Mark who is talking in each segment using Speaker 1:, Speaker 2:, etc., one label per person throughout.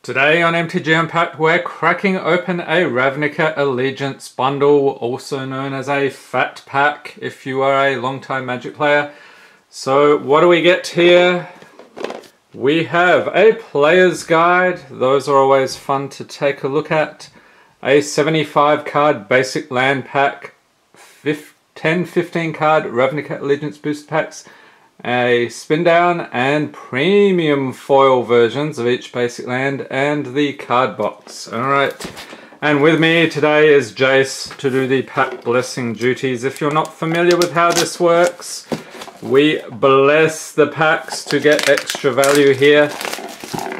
Speaker 1: Today on MTG Unpacked, we're cracking open a Ravnica Allegiance bundle, also known as a Fatpack if you are a long-time Magic player. So what do we get here? We have a player's guide. Those are always fun to take a look at. A 75 card basic land pack, 10-15 card Ravnica Allegiance booster packs, a spin down and premium foil versions of each basic land, and the card box. Alright, and with me today is Jace to do the pack blessing duties. If you're not familiar with how this works, we bless the packs to get extra value here,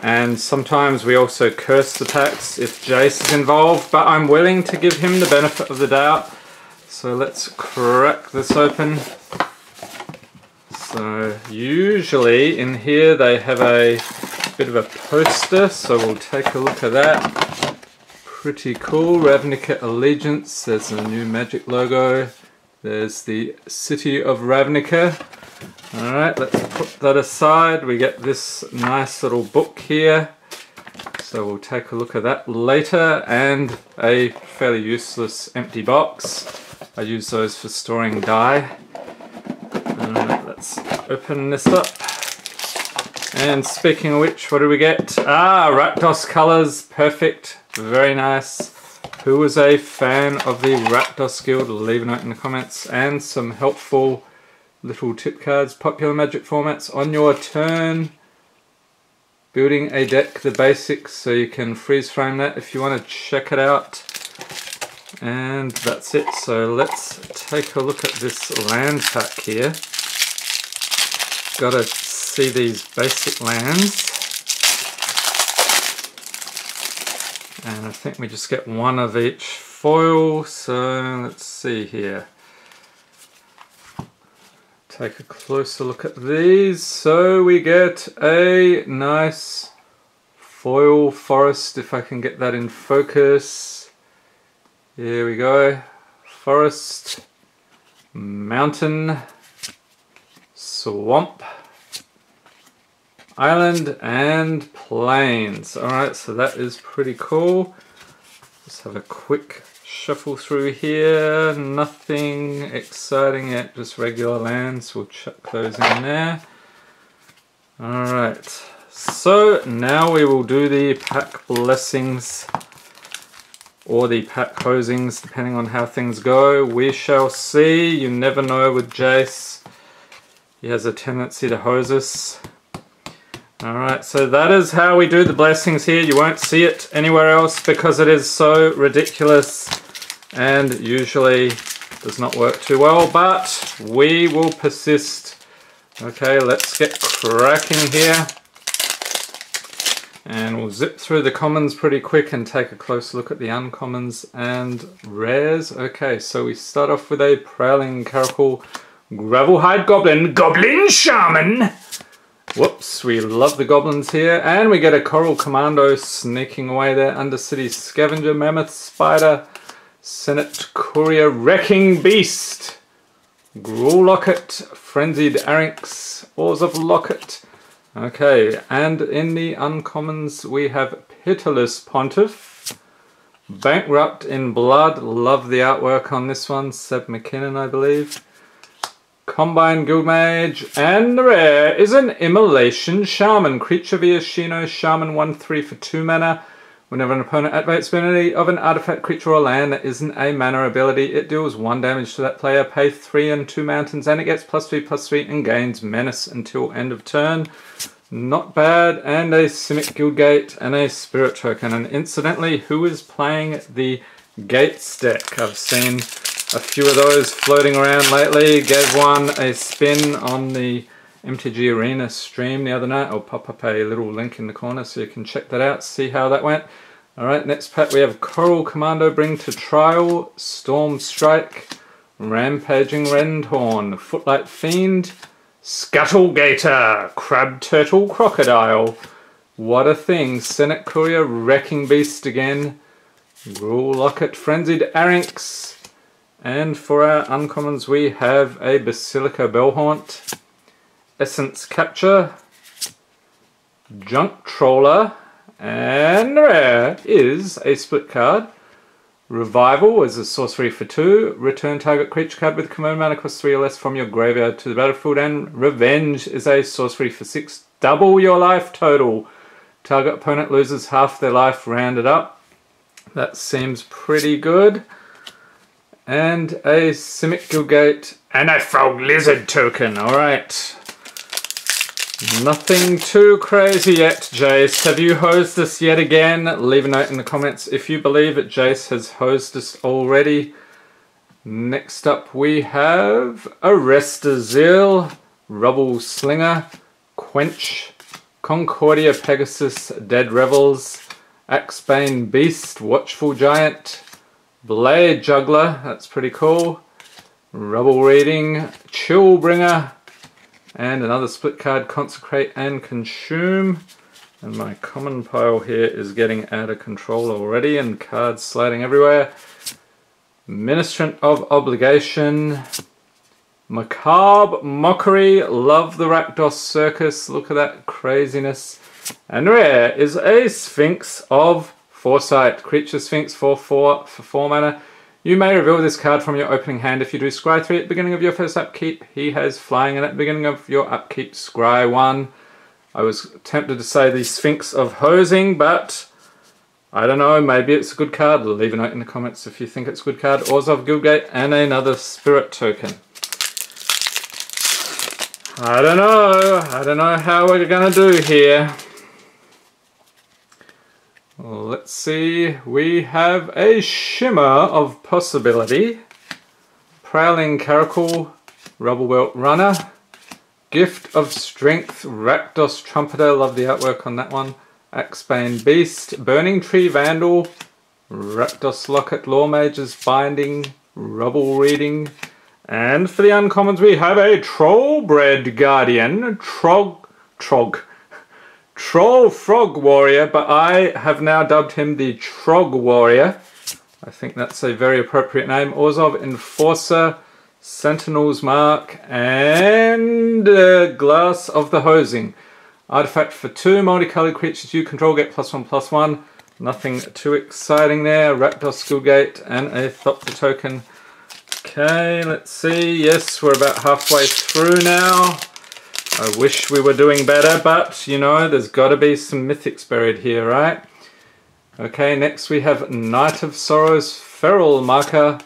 Speaker 1: and sometimes we also curse the packs if Jace is involved, but I'm willing to give him the benefit of the doubt. So let's crack this open. So usually in here they have a bit of a poster, so we'll take a look at that. Pretty cool. Ravnica Allegiance, there's a new Magic logo. There's the city of Ravnica. Alright, let's put that aside. We get this nice little book here, so we'll take a look at that later, and a fairly useless empty box. I use those for storing die. Let's open this up. And speaking of which, what do we get? Rakdos colors, perfect, very nice. Who was a fan of the Rakdos guild? Leave a note in the comments. And some helpful little tip cards. Popular Magic formats on your turn. Building a deck, the basics, so you can freeze frame that if you want to check it out. And that's it. So let's take a look at this land pack here. Gotta see these basic lands. And I think we just get one of each foil. So let's see here. Take a closer look at these. So we get a nice foil forest, if I can get that in focus. Here we go. Forest, mountain, swamp, island, and plains. Alright, so that is pretty cool. Let's have a quick shuffle through here. Nothing exciting yet, just regular lands. We'll chuck those in there. Alright, so now we will do the pack blessings, or the pack hosings, depending on how things go. We shall see. You never know with Jace. He has a tendency to hose us. Alright, so that is how we do the blessings here. You won't see it anywhere else because it is so ridiculous and usually does not work too well, but we will persist. Okay, let's get cracking here. And we'll zip through the commons pretty quick and take a close look at the uncommons and rares. Okay, so we start off with a Prowling Caracal Gravelhide Goblin, Goblin Shaman. Whoops, we love the goblins here. And we get a Coral Commando sneaking away there. Undercity Scavenger, Mammoth Spider, Senate Courier, Wrecking Beast, Gruul Locket, Frenzied Arynx, Oars of Locket. Okay, and in the uncommons we have Pitiless Pontiff, Bankrupt in Blood, love the artwork on this one, Seb McKinnon I believe, Combine Guildmage, and the rare is an Immolation Shaman, creature via Shino Shaman 1/3 for 2 mana. Whenever an opponent activates the ability of an artifact, creature, or land that isn't a mana ability, it deals 1 damage to that player, pay 3 and 2 mountains, and it gets +3/+3 and gains menace until end of turn. Not bad. And a Simic Guildgate and a Spirit Token. And incidentally, who is playing the Gates deck? I've seen a few of those floating around lately. Gave one a spin on the MTG Arena stream the other night. I'll pop up a little link in the corner so you can check that out, see how that went. Alright, next pack we have Coral Commando Bring to Trial, Storm Strike, Rampaging Rendhorn, Footlight Fiend, Scuttlegator, Crab Turtle Crocodile. What a thing. Senate Courier, Wrecking Beast again, Gruul Locket, Frenzied Arynx. And for our uncommons we have a Basilica Bellhaunt, Essence Capture, Junk Trawler, And rare is a split card. Revival is a sorcery for 2. Return target creature card with command mana cost 3 or less from your graveyard to the battlefield. And Revenge is a sorcery for 6. Double your life total. Target opponent loses half their life rounded up. That seems pretty good. And a Simic Guildgate and a Frog Lizard token. Alright. Nothing too crazy yet, Jace. Have you hosed us yet again? Leave a note in the comments if you believe that Jace has hosed us already. Next up we have Arresta Zeal, Rubble Slinger, Quench, Concordia Pegasus, Dead Revels, Axebane Beast, Watchful Giant, Blade Juggler, that's pretty cool, Rubble Reading, Chillbringer, and another split card, Consecrate and Consume. And my common pile here is getting out of control already and cards sliding everywhere. Ministrant of Obligation, Macabre Mockery, love the Rakdos Circus, look at that craziness. And rare is a Sphinx of Foresight, creature Sphinx for 4 mana. You may reveal this card from your opening hand. If you do scry 3 at the beginning of your first upkeep, he has flying, and at the beginning of your upkeep, scry 1. I was tempted to say the Sphinx of Hosing, but I don't know, maybe it's a good card. Leave a note in the comments if you think it's a good card. Orzhov Guildgate and another Spirit token. I don't know how we're gonna do here. Let's see, we have a Shimmer of Possibility, Prowling Caracal, Rubblewelt Runner, Gift of Strength, Rakdos Trumpeter, love the artwork on that one, Axebane Beast, Burning Tree Vandal, Rakdos Locket, Lawmage's Binding, Rubble Reading, and for the uncommons we have a Trollbred Guardian, Troll Frog Warrior, but I have now dubbed him the Trog Warrior. I think that's a very appropriate name. Orzhov Enforcer, Sentinel's Mark, and Glass of the Hosing. Artifact for 2 multicolored creatures you control get +1/+1. Nothing too exciting there. Rakdos Guildgate and a Thopter token. Okay, let's see. Yes, we're about halfway through now. I wish we were doing better, but, you know, there's got to be some mythics buried here, right? Okay, next we have Night of Sorrows, Feral Marker,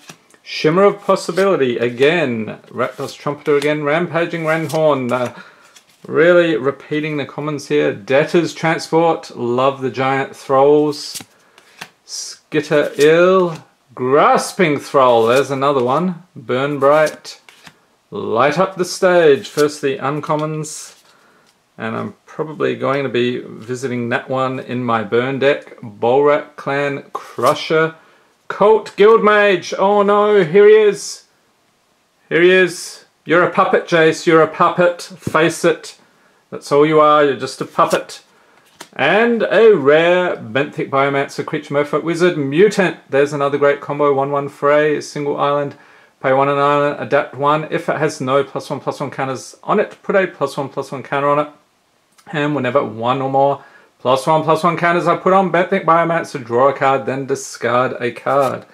Speaker 1: Shimmer of Possibility, again, Rakdos Trumpeter again, Rampaging Renhorn, really repeating the commons here, Debtor's Transport, love the giant thralls, Skitter Ill, Grasping Thrall, there's another one, Burn Bright, Light Up the Stage, first the uncommons, and I'm probably going to be visiting that one in my burn deck. Bolrak Clan Crusher, Cult Guildmage, oh no, here he is, you're a puppet, Jace, you're a puppet, face it, that's all you are, you're just a puppet. And a rare Benthic Biomancer, Creature Merfolk Wizard, Mutant, there's another great combo, 1/1 Fray, single island. Pay 1 an island, adapt 1. If it has no +1/+1 counters on it, put a +1/+1 counter on it. And whenever 1 or more +1/+1 counters are put on Benthic Biomancer, draw a card, then discard a card.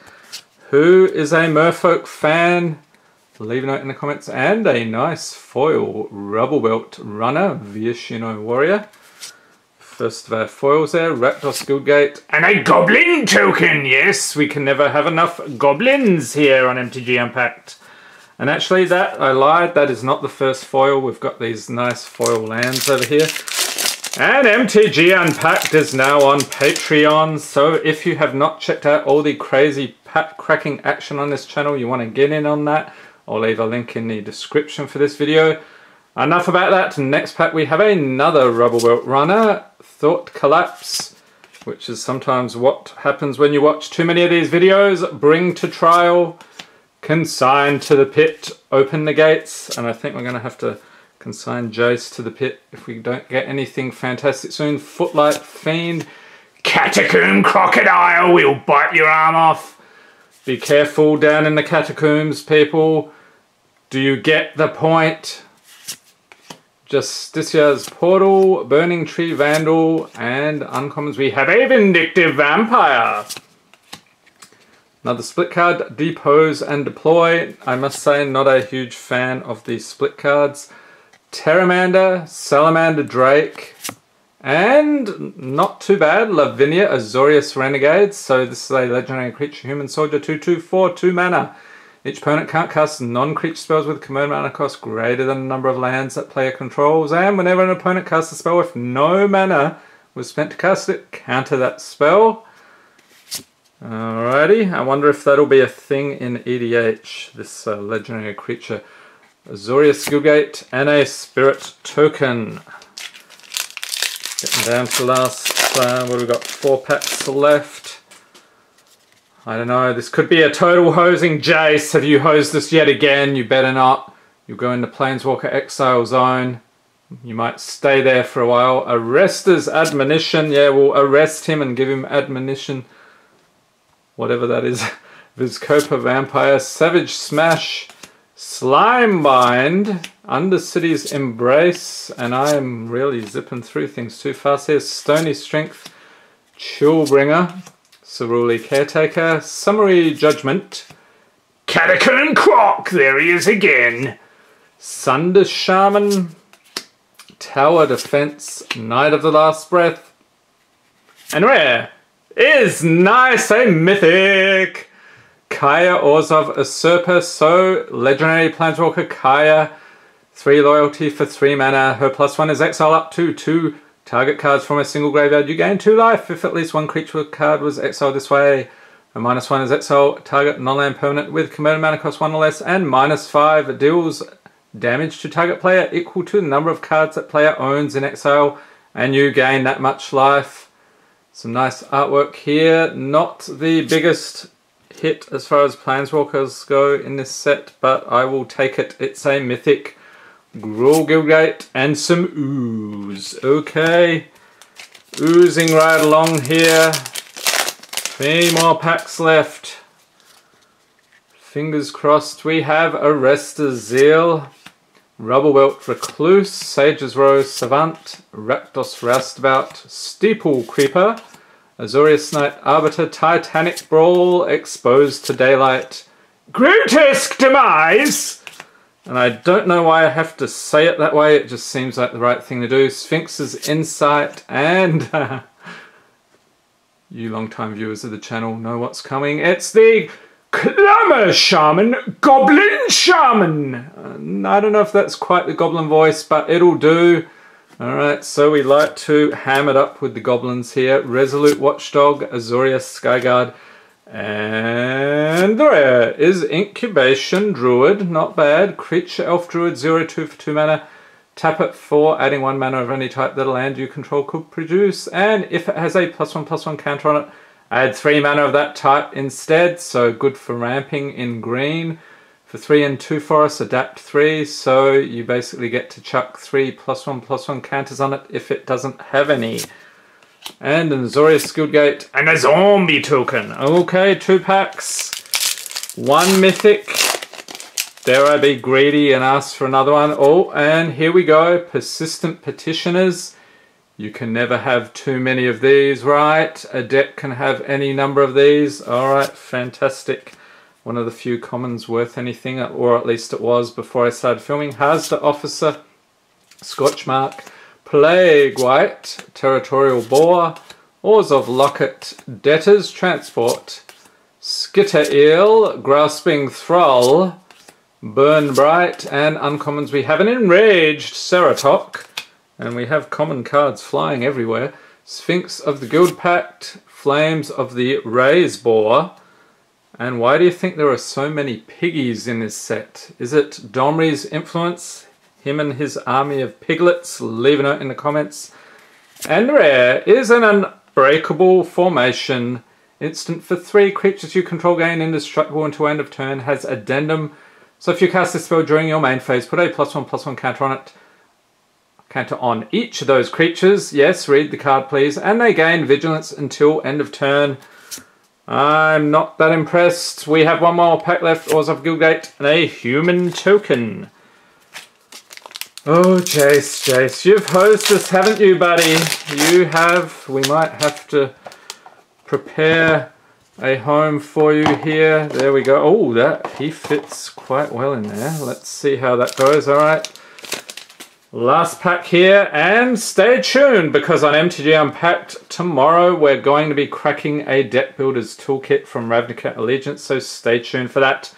Speaker 1: Who is a Merfolk fan? Leave a note in the comments. And a nice foil Rubblewelt Runner, Viashino Warrior. First of our foils there, Rakdos Guildgate, and a Goblin token! Yes, we can never have enough goblins here on MTG Unpacked. And actually that, I lied, that is not the first foil. We've got these nice foil lands over here. And MTG Unpacked is now on Patreon, so if you have not checked out all the crazy pack cracking action on this channel, you want to get in on that, I'll leave a link in the description for this video. Enough about that. Next pack we have another Rubblewelt Runner, Thought Collapse, which is sometimes what happens when you watch too many of these videos. Bring to Trial, Consign to the Pit, Open the Gates, and I think we're going to have to consign Jace to the pit if we don't get anything fantastic soon. Footlight Fiend, Catacomb Crocodile, we'll bite your arm off. Be careful down in the catacombs, people. Do you get the point? Justicia's Portal, Burning Tree Vandal, and uncommons we have a Vindictive Vampire. Another split card, Depose and Deploy. I must say, not a huge fan of these split cards. Terramander, Salamander Drake, and not too bad, Lavinia, Azureus Renegades. So this is a legendary creature, human soldier, 2/2 for 2 mana. Each opponent can't cast non-creature spells with command mana cost greater than the number of lands that player controls, and whenever an opponent casts a spell, if no mana was spent to cast it, counter that spell. Alrighty, I wonder if that'll be a thing in EDH, this legendary creature. Azureus Guildgate and a Spirit Token. Getting down to the last, what have we got, 4 packs left. I don't know, this could be a total hosing. Jace, have you hosed this yet again? You better not. You'll go into Planeswalker Exile Zone. You might stay there for a while. Arrester's Admonition. Yeah, we'll arrest him and give him admonition. Whatever that is. Vizkopa Vampire. Savage Smash. Slimebind. Undercity's Embrace. And I am really zipping through things too fast here. Stony Strength. Chillbringer. Ceruli Caretaker, Summary Judgment, Catacomb Croc, there he is again, Sunder Shaman, Tower Defense, Knight of the Last Breath, and rare is nice, a mythic, Kaya Orzhov Usurper. So legendary Planeswalker Kaya, 3 loyalty for 3 mana, her +1 is exile up to 2 target cards from a single graveyard. You gain 2 life if at least 1 creature card was exiled this way. A -1 is exile target non-land permanent with converted mana cost 1 or less, and -5 deals damage to target player equal to the number of cards that player owns in exile, and you gain that much life. Some nice artwork here. Not the biggest hit as far as Planeswalkers go in this set, but I will take it. It's a mythic. Gruul Guildgate and some ooze. Okay, oozing right along here. 3 more packs left. Fingers crossed. We have Arrester's Zeal, Rubblewelt Recluse, Sage's Rose Savant, Rakdos Roustabout, Steeple Creeper, Azureus Knight Arbiter, Titanic Brawl, Exposed to Daylight, Grotesque Demise. And I don't know why I have to say it that way, it just seems like the right thing to do. Sphinx's Insight, and you long-time viewers of the channel know what's coming. It's the Clamor Shaman, Goblin Shaman. I don't know if that's quite the goblin voice, but it'll do. Alright, so we like to ham it up with the goblins here. Resolute Watchdog, Azureus Skyguard, and the rare is Incubation Druid, not bad. Creature Elf Druid, 0/2 for 2 mana. Tap it for adding 1 mana of any type that a land you control could produce. And if it has a +1/+1 counter on it, add 3 mana of that type instead. So good for ramping in green. For 3 and 2 forests, adapt 3. So you basically get to chuck 3 +1/+1 counters on it if it doesn't have any. And an Azureus Guildgate and a zombie token. Okay, 2 packs, 1 mythic. Dare I be greedy and ask for another one? Oh, and here we go. Persistent Petitioners. You can never have too many of these, right? A deck can have any number of these. Alright, fantastic. One of the few commons worth anything, or at least it was before I started filming. Hazda Officer, Scorchmark, Plague White, Territorial Boar, Orzhov Locket, Debtor's Transport, Skitter Eel, Grasping Thrall, Burn Bright, and uncommons we have an Enraged Ceratok, and we have common cards flying everywhere. Sphinx of the Guild Pact, Flames of the Raise Boar. And why do you think there are so many piggies in this set? Is it Domri's influence? Him and his army of piglets? Leave a note in the comments. And rare is an Unbreakable Formation. Instant for 3 creatures you control gain indestructible until end of turn. Has addendum. So if you cast this spell during your main phase, put a +1/+1 counter on it. Counter on each of those creatures. Yes, read the card please. And they gain vigilance until end of turn. I'm not that impressed. We have 1 more pack left. Orzhov Guildgate and a human token. Oh, Jace, you've hosed us, haven't you, buddy? You have. We might have to prepare a home for you here. There we go. Oh, he fits quite well in there. Let's see how that goes. All right. Last pack here, and stay tuned because on MTG Unpacked tomorrow we're going to be cracking a deck builder's toolkit from Ravnica Allegiance, so stay tuned for that.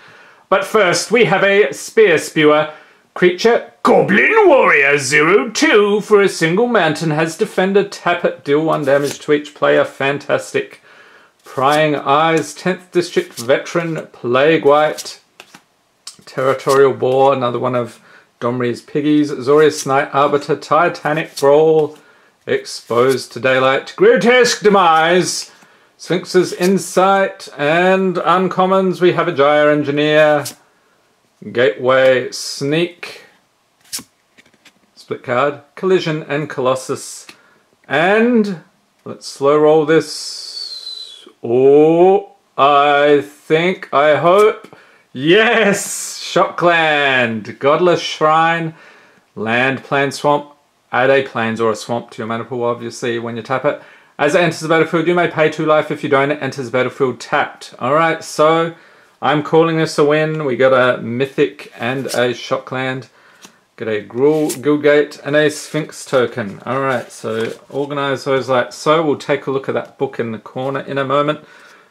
Speaker 1: But first we have a Spear Spewer creature, Goblin Warrior 02 for a single mountain, has defender, tap it, deal 1 damage to each player. Fantastic. Prying Eyes, 10th District Veteran, Plague White, Territorial Boar, another one of Domri's Piggies, Azureus Night Arbiter, Titanic Brawl, Exposed to Daylight, Grotesque Demise, Sphinx's Insight, and uncommons we have a Gyre Engineer, Gateway Sneak, split card, Collision and Colossus, and let's slow roll this. Oh, I hope, yes! Shockland, Godless Shrine, land, plan, swamp, add a plains or a swamp to your mana pool, obviously, when you tap it. As it enters the battlefield, you may pay 2 life. If you don't, it enters the battlefield tapped. Alright, so I'm calling this a win. We got a Mythic and a Shockland. Got a Guildgate and a Sphinx token. Alright, so organize those like so. We'll take a look at that book in the corner in a moment.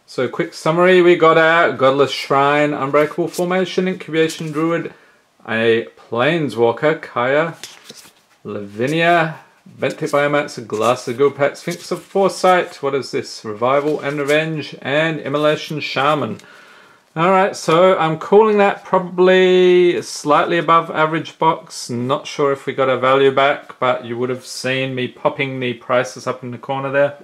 Speaker 1: So quick summary, we got our Godless Shrine, Unbreakable Formation, Incubation Druid, a Planeswalker, Kaya, Lavinia, Benthic Biomancer, Glass of Gulpat, Sphinx of Foresight, what is this? Revival and Revenge, and Immolation Shaman. Alright, so I'm calling that probably slightly above average box. Not sure if we got our value back, but you would have seen me popping the prices up in the corner there.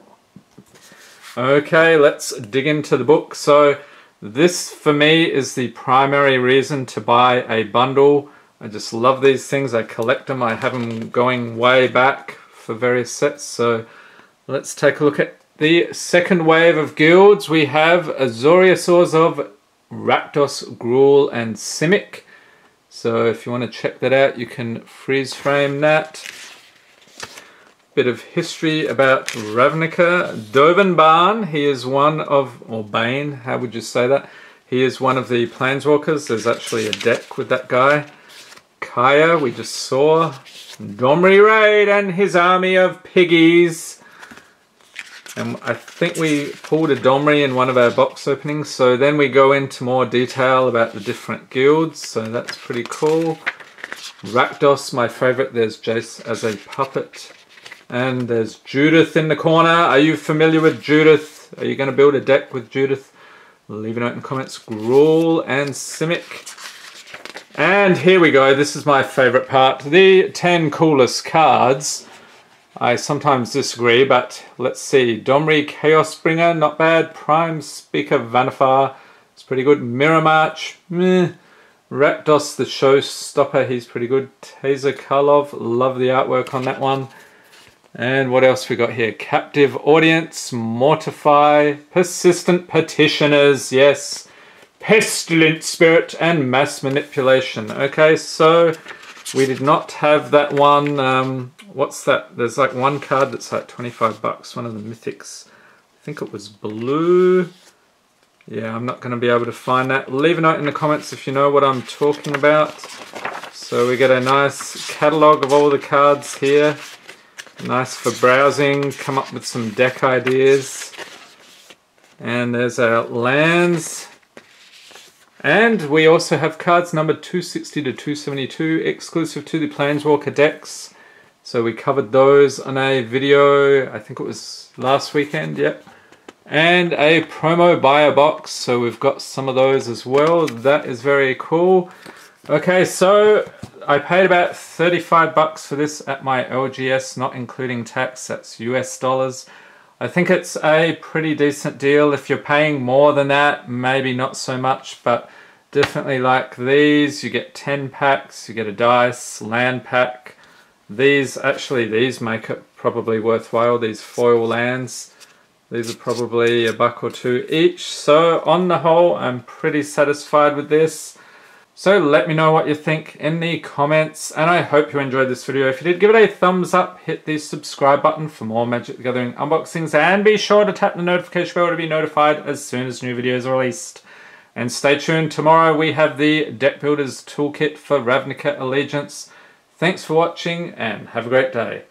Speaker 1: Okay, let's dig into the book. So this for me is the primary reason to buy a bundle. I just love these things. I collect them. I have them going way back for various sets. So let's take a look at the second wave of guilds. We have Azureus of Rakdos, Gruul and Simic. So if you want to check that out, you can freeze frame that. Bit of history about Ravnica. Dovenbarn, he is one of, or Bane, how would you say that? He is one of the Planeswalkers. There's actually a deck with that guy. Kaya, we just saw. Domri Raid and his army of piggies. And I think we pulled a Domri in one of our box openings. So then we go into more detail about the different guilds. So that's pretty cool. Rakdos, my favorite. There's Jace as a puppet. And there's Judith in the corner. Are you familiar with Judith? Are you going to build a deck with Judith? Leave a note in the comments. Gruul and Simic. And here we go. This is my favorite part. The 10 coolest cards. I sometimes disagree, but let's see. Domri Chaosbringer, not bad. Prime Speaker Vanifar, it's pretty good. Mirror March, meh. Rakdos the Showstopper, he's pretty good. Taser Karlov, love the artwork on that one. And what else we got here? Captive Audience, Mortify, Persistent Petitioners, yes. Pestilent Spirit and Mass Manipulation. Okay, so we did not have that one. What's that? There's like one card that's like 25 bucks, one of the mythics. I think it was blue. Yeah, I'm not going to be able to find that. Leave a note in the comments if you know what I'm talking about. So we get a nice catalogue of all the cards here. Nice for browsing, come up with some deck ideas. And there's our lands. And we also have cards numbered 260 to 272, exclusive to the Planeswalker decks. So we covered those on a video, I think it was last weekend, yep. And a promo buyer box, so we've got some of those as well. That is very cool. Okay, so I paid about 35 bucks for this at my LGS, not including tax, that's US dollars. I think it's a pretty decent deal. If you're paying more than that, maybe not so much, but definitely like these. You get 10 packs, you get a dice, land pack. These make it probably worthwhile, these foil lands. These are probably $1 or $2 each. So on the whole, I'm pretty satisfied with this. So let me know what you think in the comments, and I hope you enjoyed this video. If you did, give it a thumbs up, hit the subscribe button for more Magic the Gathering unboxings, and be sure to tap the notification bell to be notified as soon as new videos are released. And stay tuned, tomorrow we have the Deck Builders Toolkit for Ravnica Allegiance. Thanks for watching and have a great day.